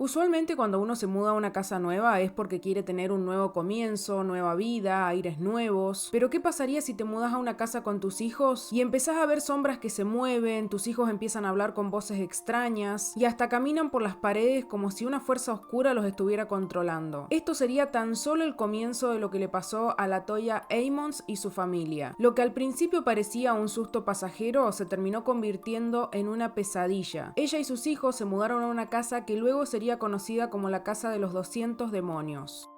Usualmente cuando uno se muda a una casa nueva es porque quiere tener un nuevo comienzo, nueva vida, aires nuevos. Pero ¿qué pasaría si te mudas a una casa con tus hijos y empezás a ver sombras que se mueven, tus hijos empiezan a hablar con voces extrañas y hasta caminan por las paredes como si una fuerza oscura los estuviera controlando? Esto sería tan solo el comienzo de lo que le pasó a la Toya Ammons y su familia. Lo que al principio parecía un susto pasajero se terminó convirtiendo en una pesadilla. Ella y sus hijos se mudaron a una casa que luego sería conocida como la Casa de los 200 Demonios.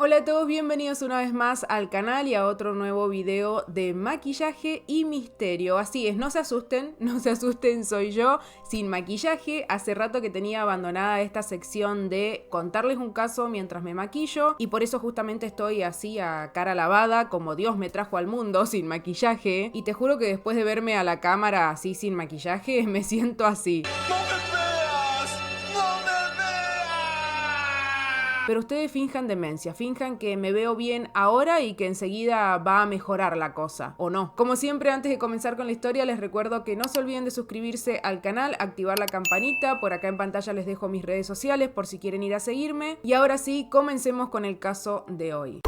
Hola a todos, bienvenidos una vez más al canal y a otro nuevo video de maquillaje y misterio. Así es, no se asusten, soy yo sin maquillaje. Hace rato que tenía abandonada esta sección de contarles un caso mientras me maquillo y por eso justamente estoy así a cara lavada, como Dios me trajo al mundo sin maquillaje. Y te juro que después de verme a la cámara así sin maquillaje, me siento así. Pero ustedes finjan demencia, finjan que me veo bien ahora y que enseguida va a mejorar la cosa, ¿o no? Como siempre, antes de comenzar con la historia, les recuerdo que no se olviden de suscribirse al canal, activar la campanita, por acá en pantalla les dejo mis redes sociales por si quieren ir a seguirme. Y ahora sí, comencemos con el caso de hoy.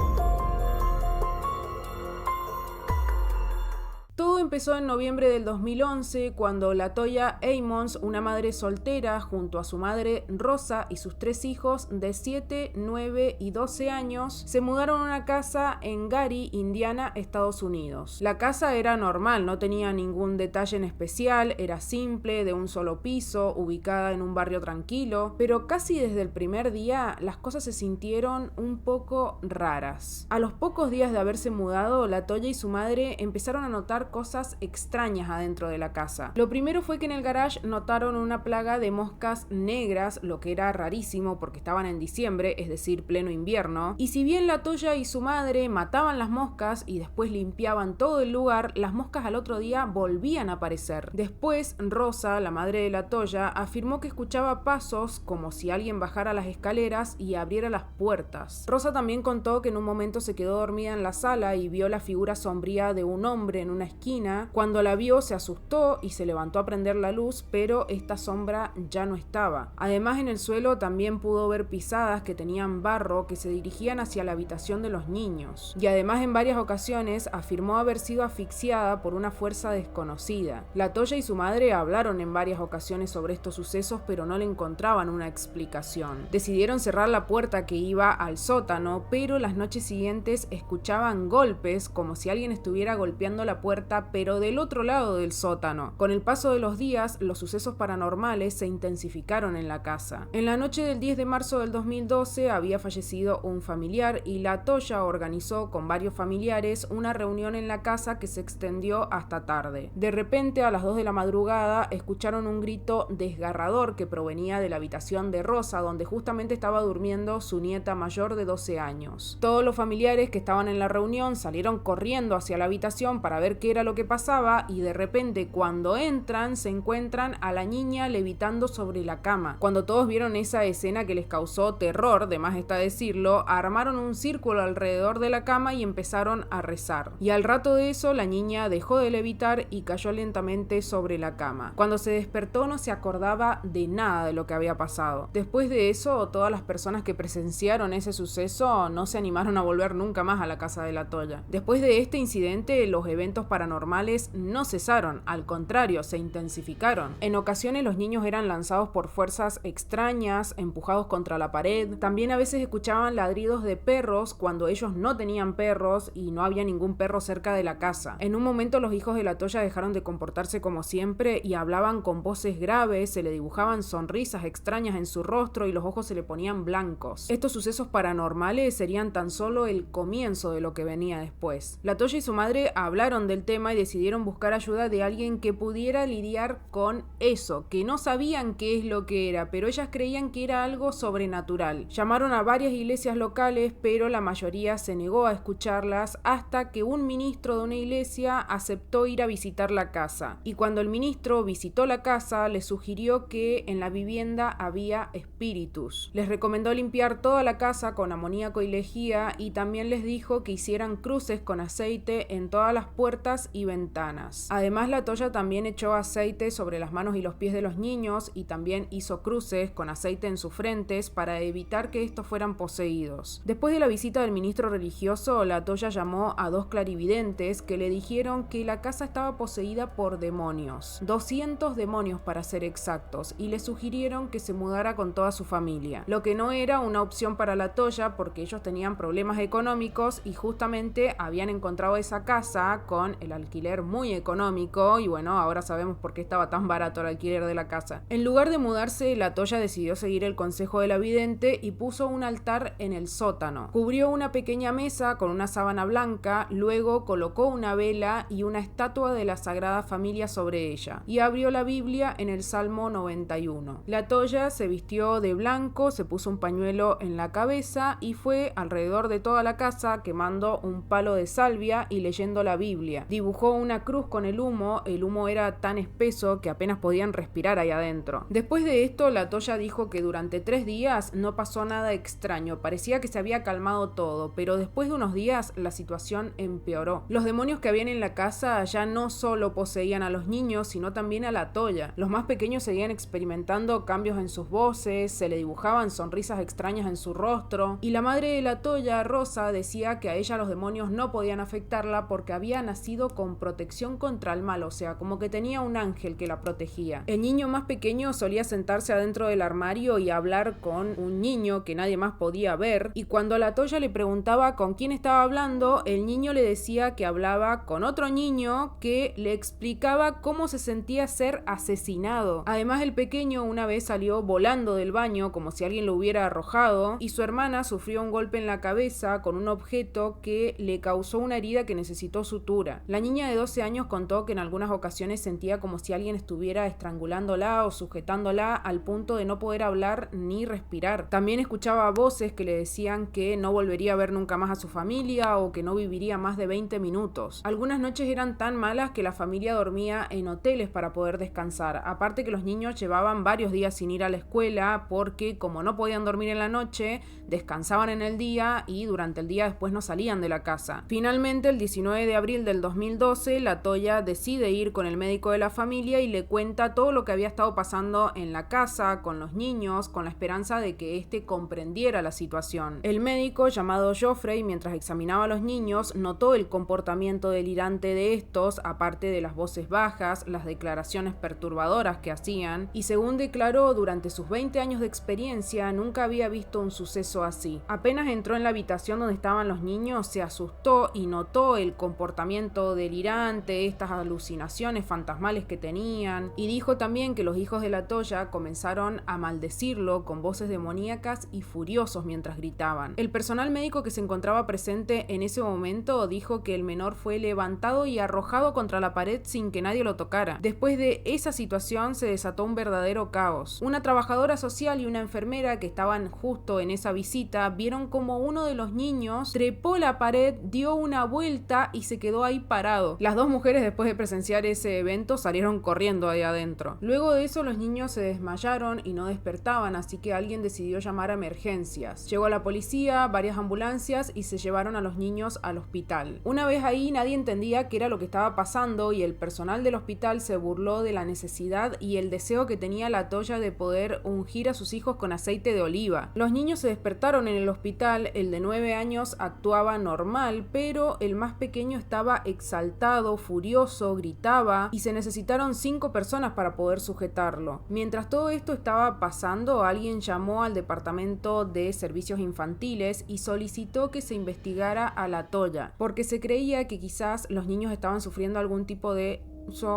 Todo empezó en noviembre del 2011 cuando la Toya Ammons, una madre soltera, junto a su madre Rosa y sus 3 hijos de 7, 9 y 12 años, se mudaron a una casa en Gary, Indiana, Estados Unidos. La casa era normal, no tenía ningún detalle en especial, era simple, de un solo piso, ubicada en un barrio tranquilo, pero casi desde el primer día las cosas se sintieron un poco raras. A los pocos días de haberse mudado, la Toya y su madre empezaron a notar cosas extrañas adentro de la casa. Lo primero fue que en el garage notaron una plaga de moscas negras, lo que era rarísimo porque estaban en diciembre, es decir, pleno invierno, y si bien la Toya y su madre mataban las moscas y después limpiaban todo el lugar, las moscas al otro día volvían a aparecer. Después, Rosa, la madre de la Toya, afirmó que escuchaba pasos como si alguien bajara las escaleras y abriera las puertas. Rosa también contó que en un momento se quedó dormida en la sala y vio la figura sombría de un hombre en una esquina. Cuando la vio se asustó y se levantó a prender la luz, pero esta sombra ya no estaba. Además, en el suelo también pudo ver pisadas que tenían barro que se dirigían hacia la habitación de los niños. Y además, en varias ocasiones afirmó haber sido asfixiada por una fuerza desconocida. La Toya y su madre hablaron en varias ocasiones sobre estos sucesos, pero no le encontraban una explicación. Decidieron cerrar la puerta que iba al sótano, pero las noches siguientes escuchaban golpes como si alguien estuviera golpeando la puerta, pero del otro lado del sótano. Con el paso de los días, los sucesos paranormales se intensificaron en la casa. En la noche del 10 de marzo del 2012 había fallecido un familiar y la Toya organizó con varios familiares una reunión en la casa que se extendió hasta tarde. De repente, a las 2 de la madrugada, escucharon un grito desgarrador que provenía de la habitación de Rosa, donde justamente estaba durmiendo su nieta mayor de 12 años. Todos los familiares que estaban en la reunión salieron corriendo hacia la habitación para ver qué era lo que pasaba y de repente cuando entran se encuentran a la niña levitando sobre la cama. Cuando todos vieron esa escena que les causó terror, de más está decirlo, armaron un círculo alrededor de la cama y empezaron a rezar. Y al rato de eso la niña dejó de levitar y cayó lentamente sobre la cama. Cuando se despertó no se acordaba de nada de lo que había pasado. Después de eso, todas las personas que presenciaron ese suceso no se animaron a volver nunca más a la casa de la Toya. Después de este incidente, los eventos paranormales no cesaron, al contrario, se intensificaron. En ocasiones los niños eran lanzados por fuerzas extrañas, empujados contra la pared. También a veces escuchaban ladridos de perros cuando ellos no tenían perros y no había ningún perro cerca de la casa. En un momento los hijos de la Toya dejaron de comportarse como siempre y hablaban con voces graves, se le dibujaban sonrisas extrañas en su rostro y los ojos se le ponían blancos. Estos sucesos paranormales serían tan solo el comienzo de lo que venía después. La Toya y su madre hablaron del tema y decidieron buscar ayuda de alguien que pudiera lidiar con eso, que no sabían qué es lo que era, pero ellas creían que era algo sobrenatural. Llamaron a varias iglesias locales, pero la mayoría se negó a escucharlas hasta que un ministro de una iglesia aceptó ir a visitar la casa. Y cuando el ministro visitó la casa, les sugirió que en la vivienda había espíritus. Les recomendó limpiar toda la casa con amoníaco y lejía y también les dijo que hicieran cruces con aceite en todas las puertas y ventanas. Además, la Toya también echó aceite sobre las manos y los pies de los niños y también hizo cruces con aceite en sus frentes para evitar que estos fueran poseídos. Después de la visita del ministro religioso, la Toya llamó a 2 clarividentes que le dijeron que la casa estaba poseída por demonios, 200 demonios para ser exactos, y le sugirieron que se mudara con toda su familia, lo que no era una opción para la Toya porque ellos tenían problemas económicos y justamente habían encontrado esa casa con el alquiler muy económico y bueno, ahora sabemos por qué estaba tan barato el alquiler de la casa. En lugar de mudarse, la Toya decidió seguir el consejo de la vidente y puso un altar en el sótano. Cubrió una pequeña mesa con una sábana blanca, luego colocó una vela y una estatua de la Sagrada Familia sobre ella y abrió la Biblia en el Salmo 91. La Toya se vistió de blanco, se puso un pañuelo en la cabeza y fue alrededor de toda la casa quemando un palo de salvia y leyendo la Biblia. Dibujó una cruz con el humo era tan espeso que apenas podían respirar ahí adentro. Después de esto, la Toya dijo que durante 3 días no pasó nada extraño, parecía que se había calmado todo, pero después de unos días la situación empeoró. Los demonios que habían en la casa ya no solo poseían a los niños, sino también a la Toya. Los más pequeños seguían experimentando cambios en sus voces, se le dibujaban sonrisas extrañas en su rostro, y la madre de la Toya, Rosa, decía que a ella los demonios no podían afectarla porque había nacido con protección contra el mal, o sea, como que tenía un ángel que la protegía. El niño más pequeño solía sentarse adentro del armario y hablar con un niño que nadie más podía ver, y cuando la Toya le preguntaba con quién estaba hablando, el niño le decía que hablaba con otro niño que le explicaba cómo se sentía ser asesinado. Además, el pequeño una vez salió volando del baño como si alguien lo hubiera arrojado, y su hermana sufrió un golpe en la cabeza con un objeto que le causó una herida que necesitó sutura. La niña de 12 años contó que en algunas ocasiones sentía como si alguien estuviera estrangulándola o sujetándola al punto de no poder hablar ni respirar. También escuchaba voces que le decían que no volvería a ver nunca más a su familia o que no viviría más de 20 minutos. Algunas noches eran tan malas que la familia dormía en hoteles para poder descansar. Aparte que los niños llevaban varios días sin ir a la escuela porque como no podían dormir en la noche, descansaban en el día y durante el día después no salían de la casa. Finalmente, el 19 de abril del 2012, la Toya decide ir con el médico de la familia y le cuenta todo lo que había estado pasando en la casa, con los niños, con la esperanza de que éste comprendiera la situación. El médico, llamado Geoffrey, mientras examinaba a los niños, notó el comportamiento delirante de estos, aparte de las voces bajas, las declaraciones perturbadoras que hacían, y según declaró, durante sus 20 años de experiencia, nunca había visto un suceso así. Apenas entró en la habitación donde estaban los niños, se asustó y notó el comportamiento delirante, estas alucinaciones fantasmales que tenían, y dijo también que los hijos de la Toya comenzaron a maldecirlo con voces demoníacas y furiosos mientras gritaban. El personal médico que se encontraba presente en ese momento dijo que el menor fue levantado y arrojado contra la pared sin que nadie lo tocara. Después de esa situación se desató un verdadero caos. Una trabajadora social y una enfermera que estaban justo en esa visita vieron como uno de los niños trepó la pared, dio una vuelta y se quedó ahí parado. Las 2 mujeres, después de presenciar ese evento, salieron corriendo ahí adentro. Luego de eso los niños se desmayaron y no despertaban, así que alguien decidió llamar a emergencias. Llegó la policía, varias ambulancias y se llevaron a los niños al hospital. Una vez ahí nadie entendía qué era lo que estaba pasando y el personal del hospital se burló de la necesidad y el deseo que tenía la Toya de poder ungir a sus hijos con aceite de oliva. Los niños se despertaron en el hospital, el de 9 años actuaba normal, pero el más pequeño estaba exaltado, furioso, gritaba y se necesitaron 5 personas para poder sujetarlo. Mientras todo esto estaba pasando, alguien llamó al departamento de servicios infantiles y solicitó que se investigara a la Toya, porque se creía que quizás los niños estaban sufriendo algún tipo de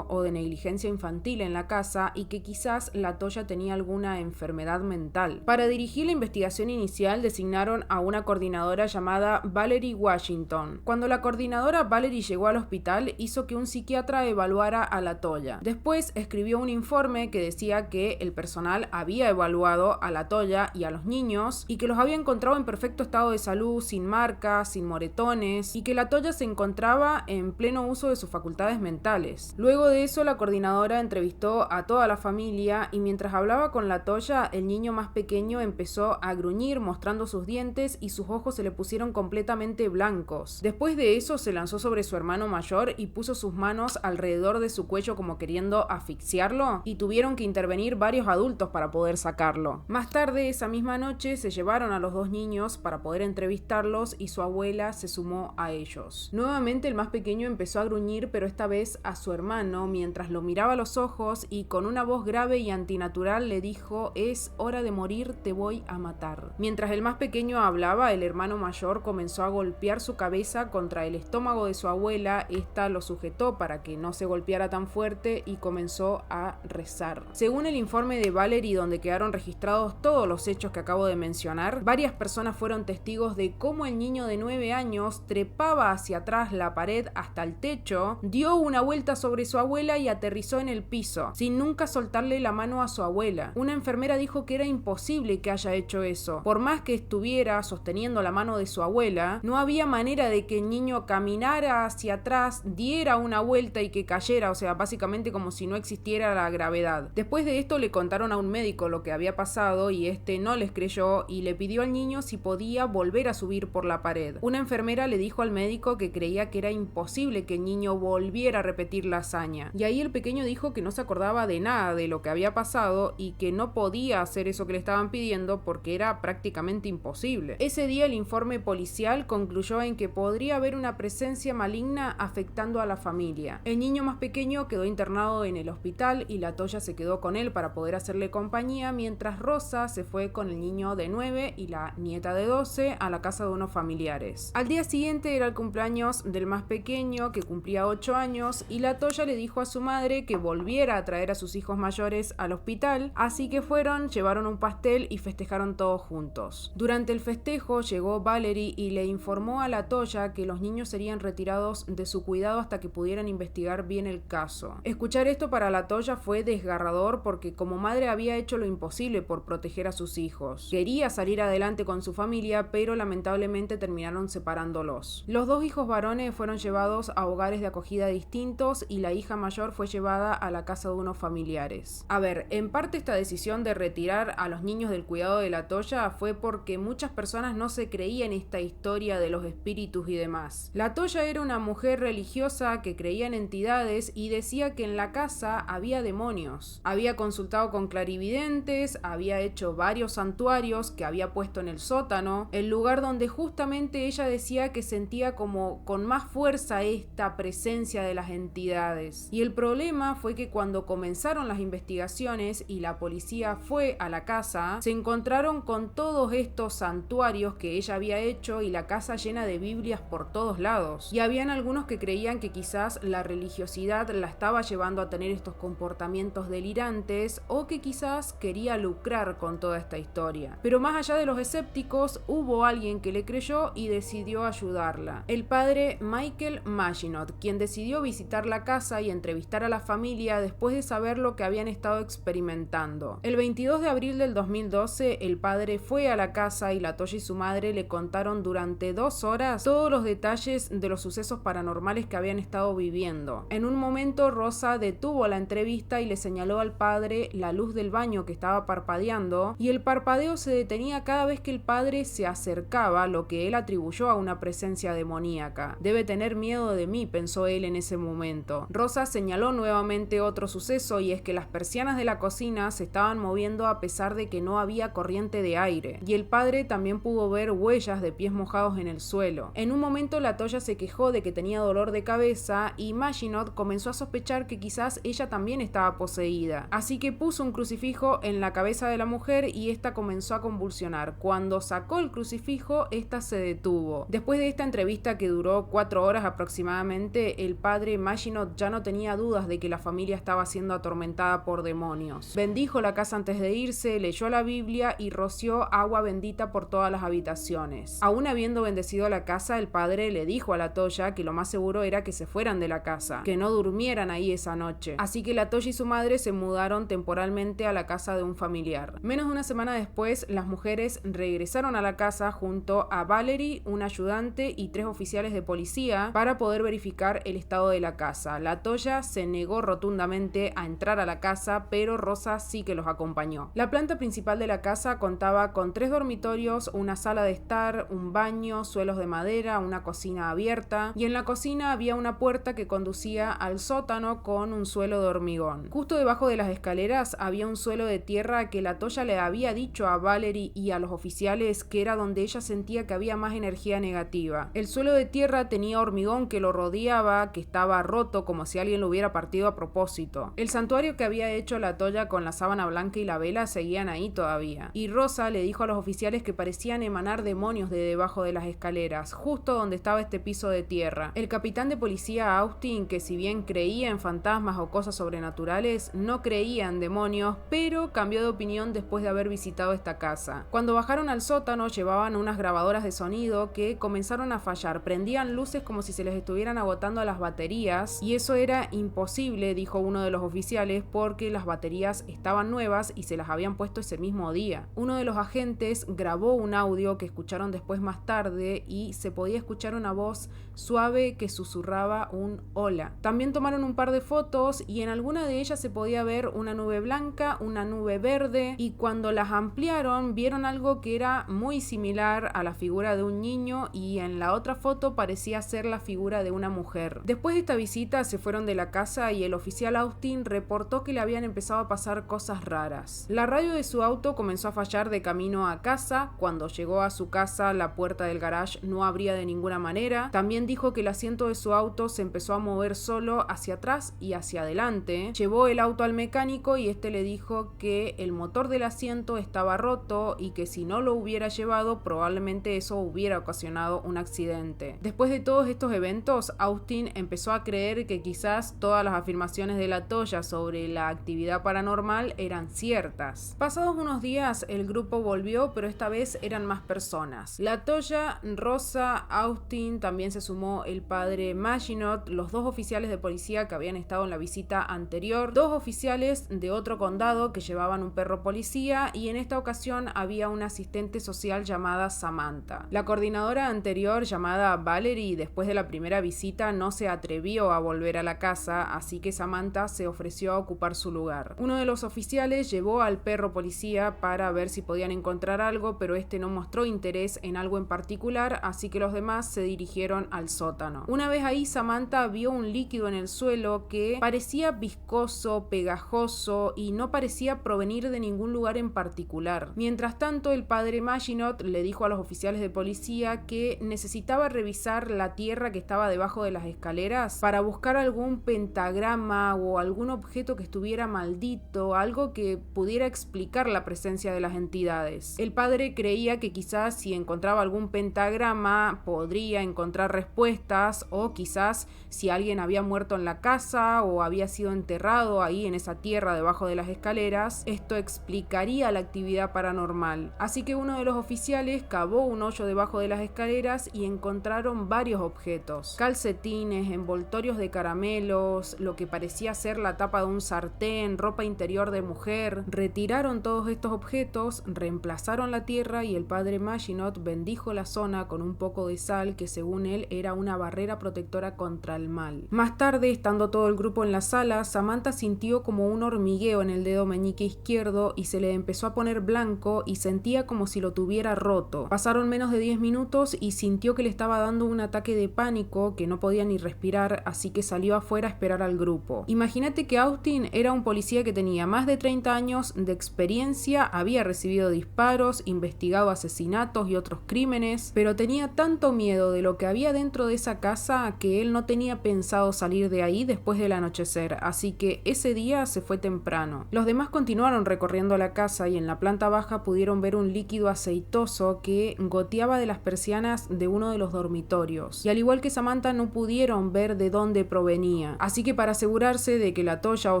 o de negligencia infantil en la casa y que quizás la Toya tenía alguna enfermedad mental. Para dirigir la investigación inicial designaron a una coordinadora llamada Valerie Washington. Cuando la coordinadora Valerie llegó al hospital, hizo que un psiquiatra evaluara a la Toya. Después escribió un informe que decía que el personal había evaluado a la Toya y a los niños y que los había encontrado en perfecto estado de salud, sin marcas, sin moretones, y que la Toya se encontraba en pleno uso de sus facultades mentales. Luego de eso, la coordinadora entrevistó a toda la familia y mientras hablaba con la Toya, el niño más pequeño empezó a gruñir mostrando sus dientes y sus ojos se le pusieron completamente blancos. Después de eso se lanzó sobre su hermano mayor y puso sus manos alrededor de su cuello como queriendo asfixiarlo y tuvieron que intervenir varios adultos para poder sacarlo. Más tarde esa misma noche se llevaron a los dos niños para poder entrevistarlos y su abuela se sumó a ellos. Nuevamente el más pequeño empezó a gruñir, pero esta vez a su hermano mientras lo miraba a los ojos y con una voz grave y antinatural le dijo: "Es hora de morir, te voy a matar". Mientras el más pequeño hablaba, el hermano mayor comenzó a golpear su cabeza contra el estómago de su abuela. Esta lo sujetó para que no se golpeara tan fuerte y comenzó a rezar. Según el informe de Valerie, donde quedaron registrados todos los hechos que acabo de mencionar, varias personas fueron testigos de cómo el niño de 9 años trepaba hacia atrás la pared hasta el techo, dio una vuelta sobre su abuela y aterrizó en el piso, sin nunca soltarle la mano a su abuela. Una enfermera dijo que era imposible que haya hecho eso. Por más que estuviera sosteniendo la mano de su abuela, no había manera de que el niño caminara hacia atrás, diera una vuelta y que cayera, o sea, básicamente como si no existiera la gravedad. Después de esto le contaron a un médico lo que había pasado y este no les creyó y le pidió al niño si podía volver a subir por la pared. Una enfermera le dijo al médico que creía que era imposible que el niño volviera a repetir la hazaña. Y ahí el pequeño dijo que no se acordaba de nada de lo que había pasado y que no podía hacer eso que le estaban pidiendo porque era prácticamente imposible. Ese día el informe policial concluyó en que podría haber una presencia maligna afectando a la familia. El niño más pequeño quedó internado en el hospital y la Toya se quedó con él para poder hacerle compañía, mientras Rosa se fue con el niño de 9 y la nieta de 12 a la casa de unos familiares. Al día siguiente era el cumpleaños del más pequeño, que cumplía 8 años, y la Toya le dijo a su madre que volviera a traer a sus hijos mayores al hospital, así que fueron, llevaron un pastel y festejaron todos juntos. Durante el festejo llegó Valerie y le informó a la Toya que los niños serían retirados de su cuidado hasta que pudieran investigar bien el caso. Escuchar esto para la Toya fue desgarrador porque como madre había hecho lo imposible por proteger a sus hijos. Quería salir adelante con su familia, pero lamentablemente terminaron separándolos. Los dos hijos varones fueron llevados a hogares de acogida distintos y la hija mayor fue llevada a la casa de unos familiares. A ver, en parte esta decisión de retirar a los niños del cuidado de la Toya fue porque muchas personas no se creían esta historia de los espíritus y demás. La Toya era una mujer religiosa que creía en entidades y decía que en la casa había demonios. Había consultado con clarividentes, había hecho varios santuarios que había puesto en el sótano, el lugar donde justamente ella decía que sentía como con más fuerza esta presencia de las entidades. Y el problema fue que cuando comenzaron las investigaciones y la policía fue a la casa, se encontraron con todos estos santuarios que ella había hecho y la casa llena de Biblias por todos lados. Y habían algunos que creían que quizás la religiosidad la estaba llevando a tener estos comportamientos delirantes o que quizás quería lucrar con toda esta historia. Pero más allá de los escépticos, hubo alguien que le creyó y decidió ayudarla. El padre Michael Maginot, quien decidió visitar la casa y entrevistar a la familia después de saber lo que habían estado experimentando. El 22 de abril del 2012, el padre fue a la casa y la Toya y su madre le contaron durante 2 horas todos los detalles de los sucesos paranormales que habían estado viviendo. En un momento, Rosa detuvo la entrevista y le señaló al padre la luz del baño que estaba parpadeando, y el parpadeo se detenía cada vez que el padre se acercaba, lo que él atribuyó a una presencia demoníaca. Debe tener miedo de mí, pensó él en ese momento. Rosa señaló nuevamente otro suceso, y es que las persianas de la cocina se estaban moviendo a pesar de que no había corriente de aire, y el padre también pudo ver huellas de pies mojados en el suelo. En un momento la Toya se quejó de que tenía dolor de cabeza y Maginot comenzó a sospechar que quizás ella también estaba poseída, así que puso un crucifijo en la cabeza de la mujer y esta comenzó a convulsionar. Cuando sacó el crucifijo, esta se detuvo. Después de esta entrevista que duró 4 horas aproximadamente, el padre Maginot ya no tenía dudas de que la familia estaba siendo atormentada por demonios. Bendijo la casa antes de irse, leyó la Biblia y roció agua bendita por todas las habitaciones. Aún habiendo bendecido la casa, el padre le dijo a la Toya que lo más seguro era que se fueran de la casa, que no durmieran ahí esa noche. Así que la Toya y su madre se mudaron temporalmente a la casa de un familiar. Menos de una semana después, las mujeres regresaron a la casa junto a Valerie, un ayudante y 3 oficiales de policía para poder verificar el estado de la casa. La Toya se negó rotundamente a entrar a la casa, pero Rosa sí que los acompañó. La planta principal de la casa contaba con 3 dormitorios, una sala de estar, un baño, suelos de madera, una cocina abierta, y en la cocina había una puerta que conducía al sótano con un suelo de hormigón. Justo debajo de las escaleras había un suelo de tierra que La Toya le había dicho a Valerie y a los oficiales que era donde ella sentía que había más energía negativa. El suelo de tierra tenía hormigón que lo rodeaba, que estaba roto como si alguien lo hubiera partido a propósito. El santuario que había hecho La Toya con la sábana blanca y la vela seguían ahí todavía. Y Rosa le dijo a los oficiales que parecían emanar demonios de debajo de las escaleras, justo donde estaba este piso de tierra. El capitán de policía Austin, que si bien creía en fantasmas o cosas sobrenaturales, no creía en demonios, pero cambió de opinión después de haber visitado esta casa. Cuando bajaron al sótano llevaban unas grabadoras de sonido que comenzaron a fallar, prendían luces como si se les estuvieran agotando las baterías, y eso era imposible, dijo uno de los oficiales, porque las baterías estaban nuevas y se las habían puesto ese mismo día. Uno de los agentes grabó un audio que escucharon después más tarde y se podía escuchar una voz suave que susurraba un hola. También tomaron un par de fotos y en alguna de ellas se podía ver una nube blanca, una nube verde, y cuando las ampliaron vieron algo que era muy similar a la figura de un niño y en la otra foto parecía ser la figura de una mujer. Después de esta visita se fueron de la casa y el oficial Austin reportó que le habían empezado a pasar cosas raras. La radio de su auto comenzó a fallar de camino a casa. Cuando llegó a su casa, la puerta del garage no abría de ninguna manera. También dijo que el asiento de su auto se empezó a mover solo hacia atrás y hacia adelante. Llevó el auto al mecánico y este le dijo que el motor del asiento estaba roto y que si no lo hubiera llevado probablemente eso hubiera ocasionado un accidente. Después de todos estos eventos, Austin empezó a creer que quizás todas las afirmaciones de La Toya sobre la actividad paranormal eran ciertas. Pasados unos días el grupo volvió, pero esta vez eran más personas. La Toya, Rosa, Austin, también se sumó el padre Maginot, los 2 oficiales de policía que habían estado en la visita anterior, 2 oficiales de otro condado que llevaban un perro policía y en esta ocasión había una asistente social llamada Samantha. La coordinadora anterior llamada Valerie después de la primera visita no se atrevió a volver a la casa, así que Samantha se ofreció a ocupar su lugar. Uno de los oficiales llevó al perro policía para ver si podían encontrar algo, pero este no mostró interés en algo en particular, así que los demás se dirigieron al sótano. Una vez ahí, Samantha vio un líquido en el suelo que parecía viscoso, pegajoso y no parecía provenir de ningún lugar en particular. Mientras tanto, el padre Maginot le dijo a los oficiales de policía que necesitaba revisar la tierra que estaba debajo de las escaleras para buscar algún pentagrama o algún objeto que estuviera maldito, algo que pudiera explicar la presencia de las entidades. El padre creía que quizás si encontraba algún pentagrama podría encontrar respuestas, o quizás si alguien había muerto en la casa o había sido enterrado ahí en esa tierra debajo de las escaleras, esto explicaría la actividad paranormal. Así que uno de los oficiales cavó un hoyo debajo de las escaleras y encontraron varios objetos: calcetines, envoltorios de caramelos, lo que parecía ser la tapa de un sartén, ropa interior de mujer. Retiraron todos estos objetos, reemplazaron la tierra y el padre Maginot bendijo la zona con un poco de sal que según él era una barrera protectora contra el mal. Más tarde, estando todo el grupo en la sala, Samantha sintió como un hormigueo en el dedo meñique izquierdo y se le empezó a poner blanco y sentía como si lo tuviera roto. Pasaron menos de 10 minutos y sintió que le estaba dando un ataque de pánico, que no podía ni respirar, así que salió afuera a esperar al grupo. Imagínate que Austin era un policía que tenía más de 30 años de experiencia, había recibido disparos, investigado asesinatos y otros crímenes, pero tenía tanto miedo de lo que había dentro de esa casa que él no tenía pensado salir de ahí después del anochecer, así que ese día se fue temprano. Los demás continuaron recorriendo la casa y en la planta baja pudieron ver un líquido aceitoso que goteaba de las persianas de uno de los dormitorios, y al igual que Samantha no pudieron ver de dónde provenía, así que para asegurarse de que La Toya o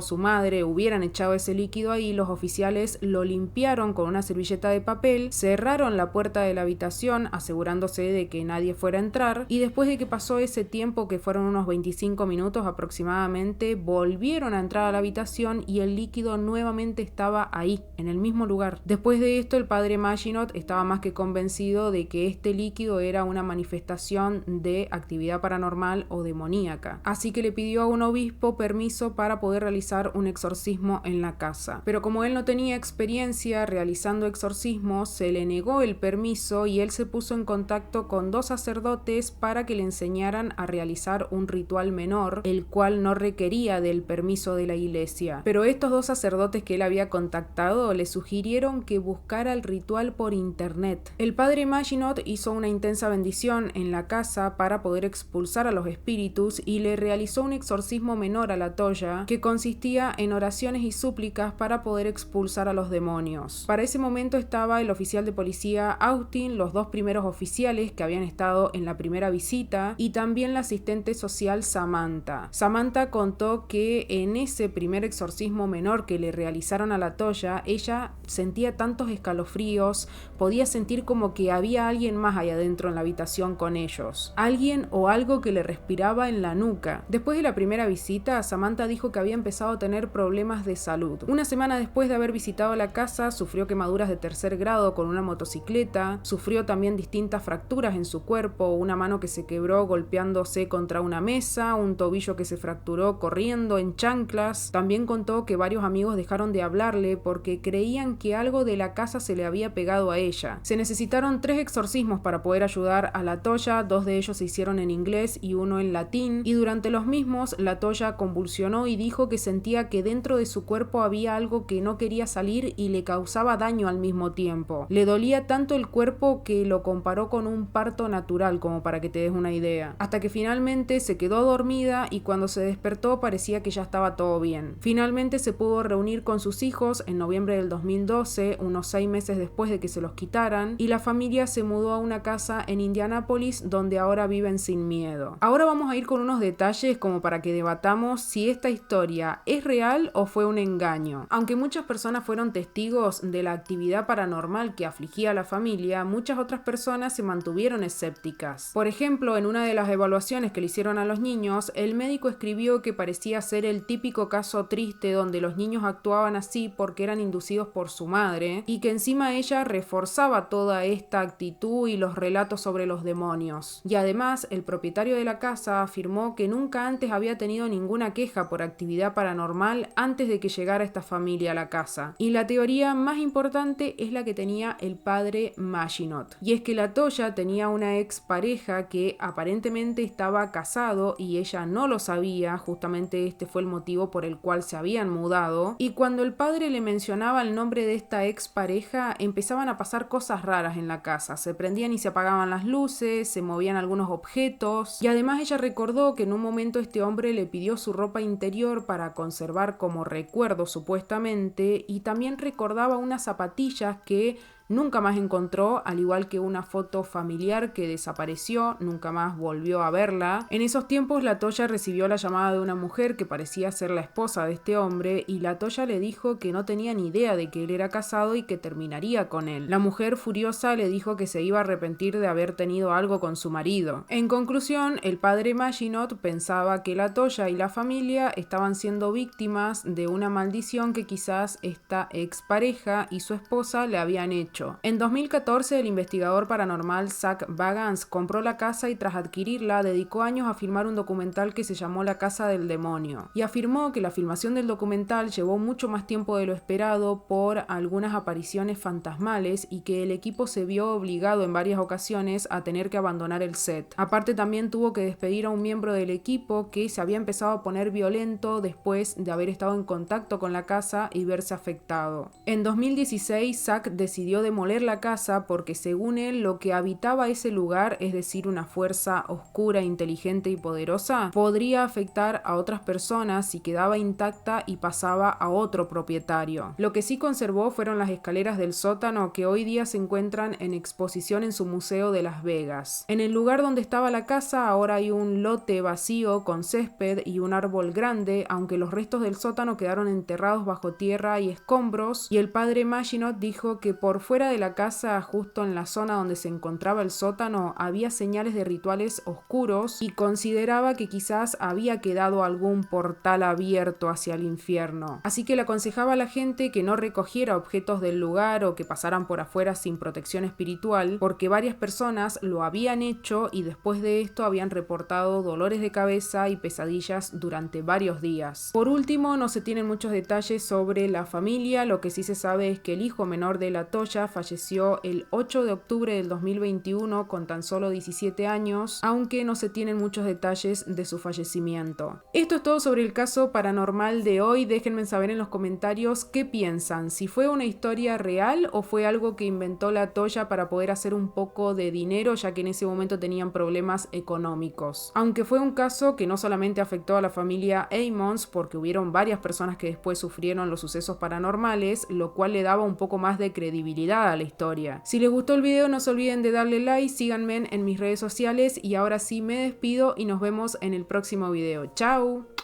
su madre hubieran echado ese líquido ahí, los oficiales lo limpiaron con una servilleta de papel, cerraron la puerta de la habitación asegurándose de que nadie fuera a entrar, y después de que pasó ese tiempo, que fueron unos 25 minutos aproximadamente, volvieron a entrar a la habitación y el líquido nuevamente estaba ahí, en el mismo lugar. Después de esto, el padre Maginot estaba más que convencido de que este líquido era una manifestación de actividad paranormal o demoníaca, así que que le pidió a un obispo permiso para poder realizar un exorcismo en la casa. Pero como él no tenía experiencia realizando exorcismos, se le negó el permiso y él se puso en contacto con 2 sacerdotes para que le enseñaran a realizar un ritual menor, el cual no requería del permiso de la iglesia. Pero estos 2 sacerdotes que él había contactado le sugirieron que buscara el ritual por internet. El padre Maginot hizo una intensa bendición en la casa para poder expulsar a los espíritus y le realizó un exorcismo menor a la Toya que consistía en oraciones y súplicas para poder expulsar a los demonios. Para ese momento estaba el oficial de policía Austin, los 2 primeros oficiales que habían estado en la primera visita y también la asistente social Samantha. Samantha contó que en ese primer exorcismo menor que le realizaron a la Toya, ella sentía tantos escalofríos, podía sentir como que había alguien más allá adentro en la habitación con ellos. Alguien o algo que le respiraba en la nuca. Después de la primera visita, Samantha dijo que había empezado a tener problemas de salud. Una semana después de haber visitado la casa, sufrió quemaduras de 3er grado con una motocicleta, sufrió también distintas fracturas en su cuerpo, una mano que se quebró golpeándose contra una mesa, un tobillo que se fracturó corriendo en chanclas. También contó que varios amigos dejaron de hablarle porque creían que algo de la casa se le había pegado a ella. Se necesitaron 3 exorcismos para poder ayudar a la Toya, 2 de ellos se hicieron en inglés y uno en latín, y durante los mismos la Toya convulsionó y dijo que sentía que dentro de su cuerpo había algo que no quería salir y le causaba daño al mismo tiempo. Le dolía tanto el cuerpo que lo comparó con un parto natural, como para que te des una idea. Hasta que finalmente se quedó dormida y cuando se despertó parecía que ya estaba todo bien. Finalmente se pudo reunir con sus hijos en noviembre del 2012, unos 6 meses después de que se los quitaran, y la familia se mudó a una casa en Indianápolis donde ahora viven sin miedo. Ahora vamos a ir con unos detalles como para que debatamos si esta historia es real o fue un engaño. Aunque muchas personas fueron testigos de la actividad paranormal que afligía a la familia, muchas otras personas se mantuvieron escépticas. Por ejemplo, en una de las evaluaciones que le hicieron a los niños, el médico escribió que parecía ser el típico caso triste donde los niños actuaban así porque eran inducidos por su madre y que encima ella reforzaba toda esta actitud y los relatos sobre los demonios. Y además, el propietario de la casa afirmó que nunca antes había tenido ninguna queja por actividad paranormal antes de que llegara esta familia a la casa. Y la teoría más importante es la que tenía el padre Maginot. Y es que la Toya tenía una expareja que aparentemente estaba casado y ella no lo sabía, justamente este fue el motivo por el cual se habían mudado. Y cuando el padre le mencionaba el nombre de esta expareja, empezaban a pasar cosas raras en la casa. Se prendían y se apagaban las luces, se movían algunos objetos y además ella recordó que en un momento este hombre le pidió su ropa interior para conservar como recuerdo supuestamente, y también recordaba unas zapatillas que nunca más encontró, al igual que una foto familiar que desapareció, nunca más volvió a verla. En esos tiempos la Toya recibió la llamada de una mujer que parecía ser la esposa de este hombre y la Toya le dijo que no tenía ni idea de que él era casado y que terminaría con él. La mujer furiosa le dijo que se iba a arrepentir de haber tenido algo con su marido. En conclusión, el padre Maginot pensaba que la Toya y la familia estaban siendo víctimas de una maldición que quizás esta expareja y su esposa le habían hecho. En 2014, el investigador paranormal Zach Bagans compró la casa y tras adquirirla dedicó años a filmar un documental que se llamó La Casa del Demonio, y afirmó que la filmación del documental llevó mucho más tiempo de lo esperado por algunas apariciones fantasmales y que el equipo se vio obligado en varias ocasiones a tener que abandonar el set. Aparte, también tuvo que despedir a un miembro del equipo que se había empezado a poner violento después de haber estado en contacto con la casa y verse afectado. En 2016, Zach decidió demoler la casa porque según él lo que habitaba ese lugar, es decir una fuerza oscura, inteligente y poderosa, podría afectar a otras personas si quedaba intacta y pasaba a otro propietario. Lo que sí conservó fueron las escaleras del sótano que hoy día se encuentran en exposición en su museo de Las Vegas. En el lugar donde estaba la casa ahora hay un lote vacío con césped y un árbol grande, aunque los restos del sótano quedaron enterrados bajo tierra y escombros, y el padre Maginot dijo que por fuera afuera de la casa, justo en la zona donde se encontraba el sótano, había señales de rituales oscuros y consideraba que quizás había quedado algún portal abierto hacia el infierno. Así que le aconsejaba a la gente que no recogiera objetos del lugar o que pasaran por afuera sin protección espiritual, porque varias personas lo habían hecho y después de esto habían reportado dolores de cabeza y pesadillas durante varios días. Por último, no se tienen muchos detalles sobre la familia. Lo que sí se sabe es que el hijo menor de LaToya falleció el 8 de octubre del 2021 con tan solo 17 años, aunque no se tienen muchos detalles de su fallecimiento. Esto es todo sobre el caso paranormal de hoy. Déjenme saber en los comentarios qué piensan, si fue una historia real o fue algo que inventó LaToya para poder hacer un poco de dinero, ya que en ese momento tenían problemas económicos. Aunque fue un caso que no solamente afectó a la familia Ammons, porque hubieron varias personas que después sufrieron los sucesos paranormales, lo cual le daba un poco más de credibilidad a la historia. Si les gustó el video, no se olviden de darle like, síganme en mis redes sociales y ahora sí me despido y nos vemos en el próximo video. ¡Chao!